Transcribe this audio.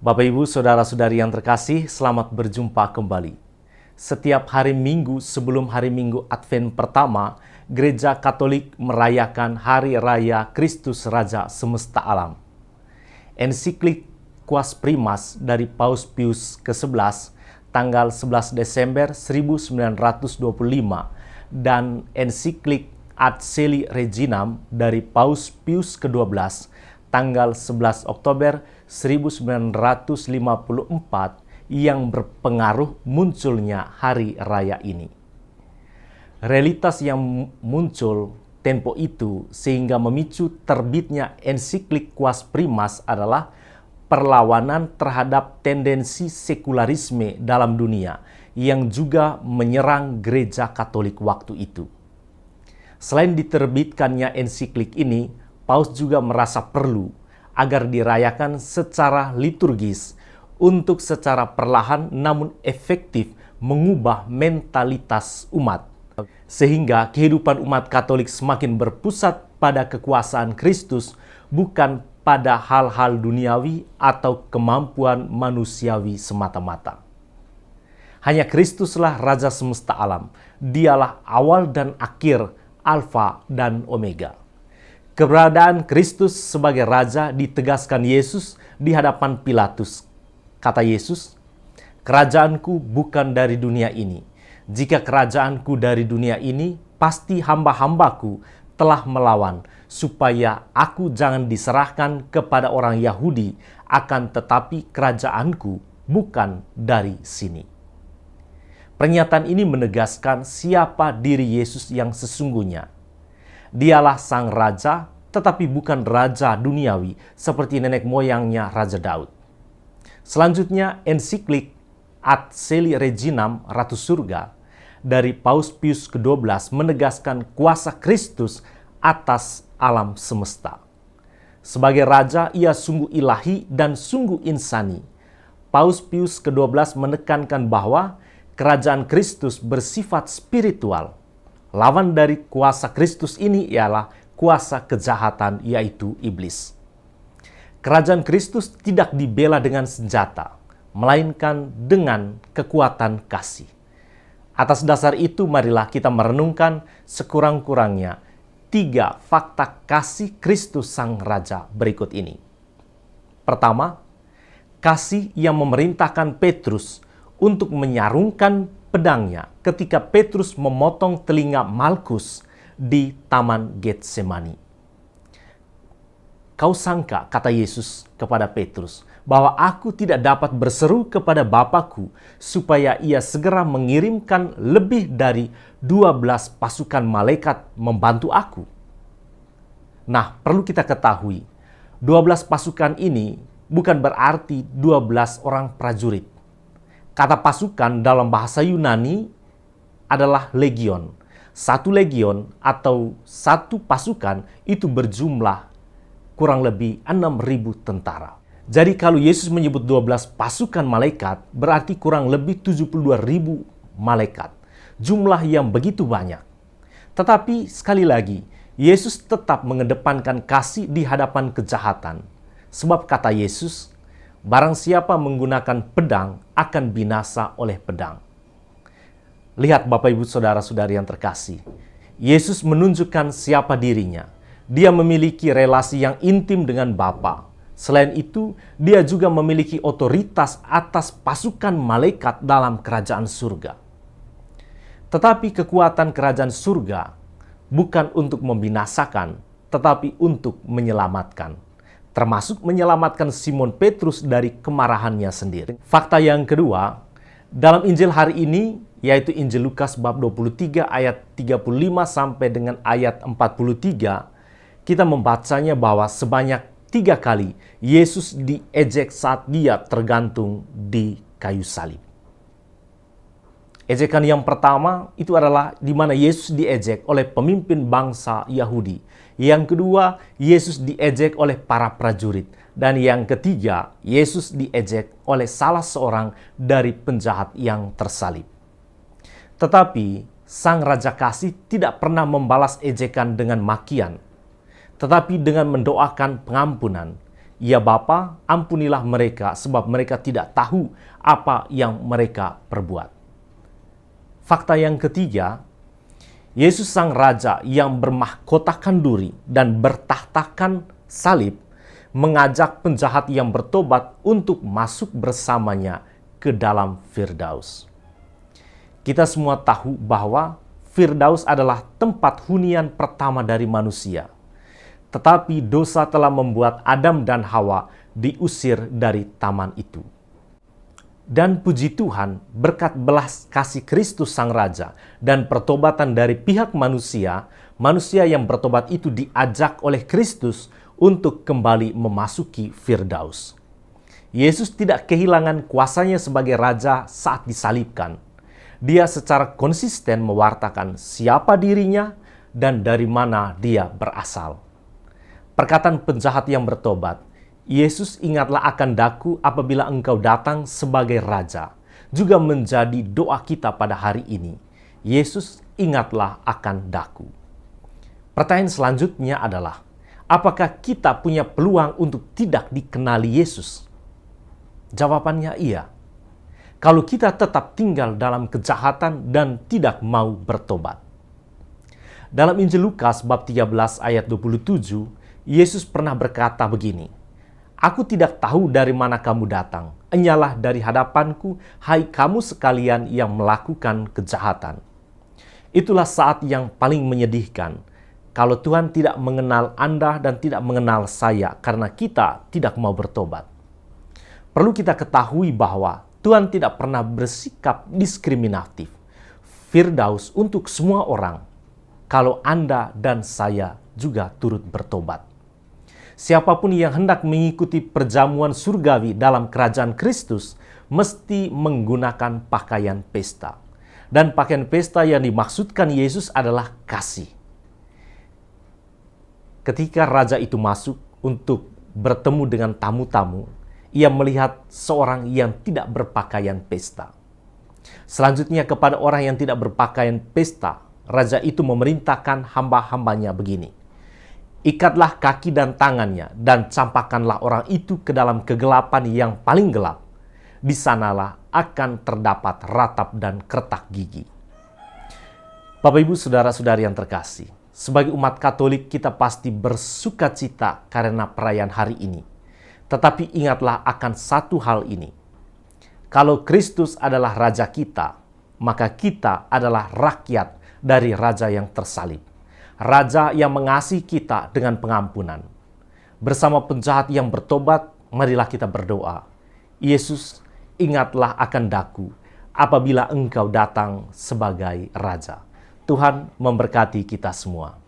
Bapak Ibu, Saudara-saudari yang terkasih, selamat berjumpa kembali. Setiap hari Minggu sebelum hari Minggu Advent pertama, Gereja Katolik merayakan Hari Raya Kristus Raja Semesta Alam. Ensiklik Quas Primas dari Paus Pius ke-11 tanggal 11 Desember 1925 dan ensiklik Ad Celi Reginam dari Paus Pius ke-12 tanggal 11 Oktober 1954 yang berpengaruh munculnya hari raya ini. Realitas yang muncul tempo itu sehingga memicu terbitnya ensiklik Quas Primas adalah perlawanan terhadap tendensi sekularisme dalam dunia yang juga menyerang gereja Katolik waktu itu. Selain diterbitkannya ensiklik ini, Paus juga merasa perlu agar dirayakan secara liturgis untuk secara perlahan namun efektif mengubah mentalitas umat. Sehingga kehidupan umat Katolik semakin berpusat pada kekuasaan Kristus, bukan pada hal-hal duniawi atau kemampuan manusiawi semata-mata. Hanya Kristuslah Raja semesta alam. Dialah awal dan akhir, Alfa dan Omega. Keberadaan Kristus sebagai Raja ditegaskan Yesus di hadapan Pilatus. Kata Yesus, "Kerajaanku bukan dari dunia ini. Jika kerajaanku dari dunia ini, pasti hamba-hambaku telah melawan, supaya aku jangan diserahkan kepada orang Yahudi, akan tetapi kerajaanku bukan dari sini." Pernyataan ini menegaskan siapa diri Yesus yang sesungguhnya. Dialah sang raja, tetapi bukan raja duniawi seperti nenek moyangnya Raja Daud. Selanjutnya, ensiklik Ad Celi Reginam, Ratu Surga, dari Paus Pius ke-12 menegaskan kuasa Kristus atas alam semesta. Sebagai raja, ia sungguh ilahi dan sungguh insani. Paus Pius ke-12 menekankan bahwa kerajaan Kristus bersifat spiritual. Lawan dari kuasa Kristus ini ialah kuasa kejahatan, yaitu iblis. Kerajaan Kristus tidak dibela dengan senjata, melainkan dengan kekuatan kasih. Atas dasar itu, marilah kita merenungkan sekurang-kurangnya 3 fakta kasih Kristus Sang Raja berikut ini. Pertama, kasih yang memerintahkan Petrus untuk menyarungkan pedangnya ketika Petrus memotong telinga Malkus di Taman Getsemani. "Kau sangka," kata Yesus kepada Petrus, "bahwa aku tidak dapat berseru kepada Bapakku supaya ia segera mengirimkan lebih dari 12 pasukan malaikat membantu aku?" Nah, perlu kita ketahui, 12 pasukan ini bukan berarti 12 orang prajurit. Kata pasukan dalam bahasa Yunani adalah legion. Satu legion atau satu pasukan itu berjumlah kurang lebih 6.000 tentara. Jadi kalau Yesus menyebut 12 pasukan malaikat, berarti kurang lebih 72.000 malaikat. Jumlah yang begitu banyak. Tetapi sekali lagi, Yesus tetap mengedepankan kasih di hadapan kejahatan. Sebab kata Yesus, "Barang siapa menggunakan pedang akan binasa oleh pedang." Lihat Bapak Ibu Saudara-saudari yang terkasih, Yesus menunjukkan siapa dirinya. Dia memiliki relasi yang intim dengan Bapa. Selain itu, dia juga memiliki otoritas atas pasukan malaikat dalam kerajaan surga. Tetapi kekuatan kerajaan surga bukan untuk membinasakan, tetapi untuk menyelamatkan. Termasuk menyelamatkan Simon Petrus dari kemarahannya sendiri. Fakta yang kedua, dalam Injil hari ini, yaitu Injil Lukas bab 23 ayat 35 sampai dengan ayat 43, kita membacanya bahwa sebanyak 3 kali Yesus diejek saat dia tergantung di kayu salib. Ejekan yang pertama itu adalah di mana Yesus diejek oleh pemimpin bangsa Yahudi. Yang kedua, Yesus diejek oleh para prajurit. Dan yang ketiga, Yesus diejek oleh salah seorang dari penjahat yang tersalib. Tetapi Sang Raja Kasih tidak pernah membalas ejekan dengan makian, tetapi dengan mendoakan pengampunan. "Ya Bapa, ampunilah mereka sebab mereka tidak tahu apa yang mereka perbuat." Fakta yang ketiga, Yesus sang Raja yang bermahkotakan duri dan bertahtakan salib mengajak penjahat yang bertobat untuk masuk bersamanya ke dalam Firdaus. Kita semua tahu bahwa Firdaus adalah tempat hunian pertama dari manusia. Tetapi dosa telah membuat Adam dan Hawa diusir dari taman itu. Dan puji Tuhan, berkat belas kasih Kristus Sang Raja dan pertobatan dari pihak manusia, manusia yang bertobat itu diajak oleh Kristus untuk kembali memasuki Firdaus. Yesus tidak kehilangan kuasanya sebagai Raja saat disalibkan. Dia secara konsisten mewartakan siapa dirinya dan dari mana dia berasal. Perkataan penjahat yang bertobat, "Yesus, ingatlah akan daku apabila engkau datang sebagai Raja," juga menjadi doa kita pada hari ini. Yesus, ingatlah akan daku. Pertanyaan selanjutnya adalah, apakah kita punya peluang untuk tidak dikenali Yesus? Jawabannya iya. Kalau kita tetap tinggal dalam kejahatan dan tidak mau bertobat. Dalam Injil Lukas bab 13 ayat 27, Yesus pernah berkata begini, "Aku tidak tahu dari mana kamu datang. Enyalah dari hadapanku, hai kamu sekalian yang melakukan kejahatan." Itulah saat yang paling menyedihkan. Kalau Tuhan tidak mengenal Anda dan tidak mengenal saya karena kita tidak mau bertobat. Perlu kita ketahui bahwa Tuhan tidak pernah bersikap diskriminatif. Firdaus untuk semua orang, kalau Anda dan saya juga turut bertobat. Siapapun yang hendak mengikuti perjamuan surgawi dalam kerajaan Kristus mesti menggunakan pakaian pesta. Dan pakaian pesta yang dimaksudkan Yesus adalah kasih. Ketika Raja itu masuk untuk bertemu dengan tamu-tamu, ia melihat seorang yang tidak berpakaian pesta. Selanjutnya kepada orang yang tidak berpakaian pesta, Raja itu memerintahkan hamba-hambanya begini, "Ikatlah kaki dan tangannya dan campakkanlah orang itu ke dalam kegelapan yang paling gelap. Di sanalah akan terdapat ratap dan kertak gigi." Bapak, Ibu, saudara-saudari yang terkasih, sebagai umat Katolik kita pasti bersuka cita karena perayaan hari ini. Tetapi ingatlah akan satu hal ini. Kalau Kristus adalah Raja kita, maka kita adalah rakyat dari Raja yang tersalib. Raja yang mengasihi kita dengan pengampunan. Bersama penjahat yang bertobat, marilah kita berdoa. "Yesus, ingatlah akan daku apabila engkau datang sebagai Raja." Tuhan memberkati kita semua.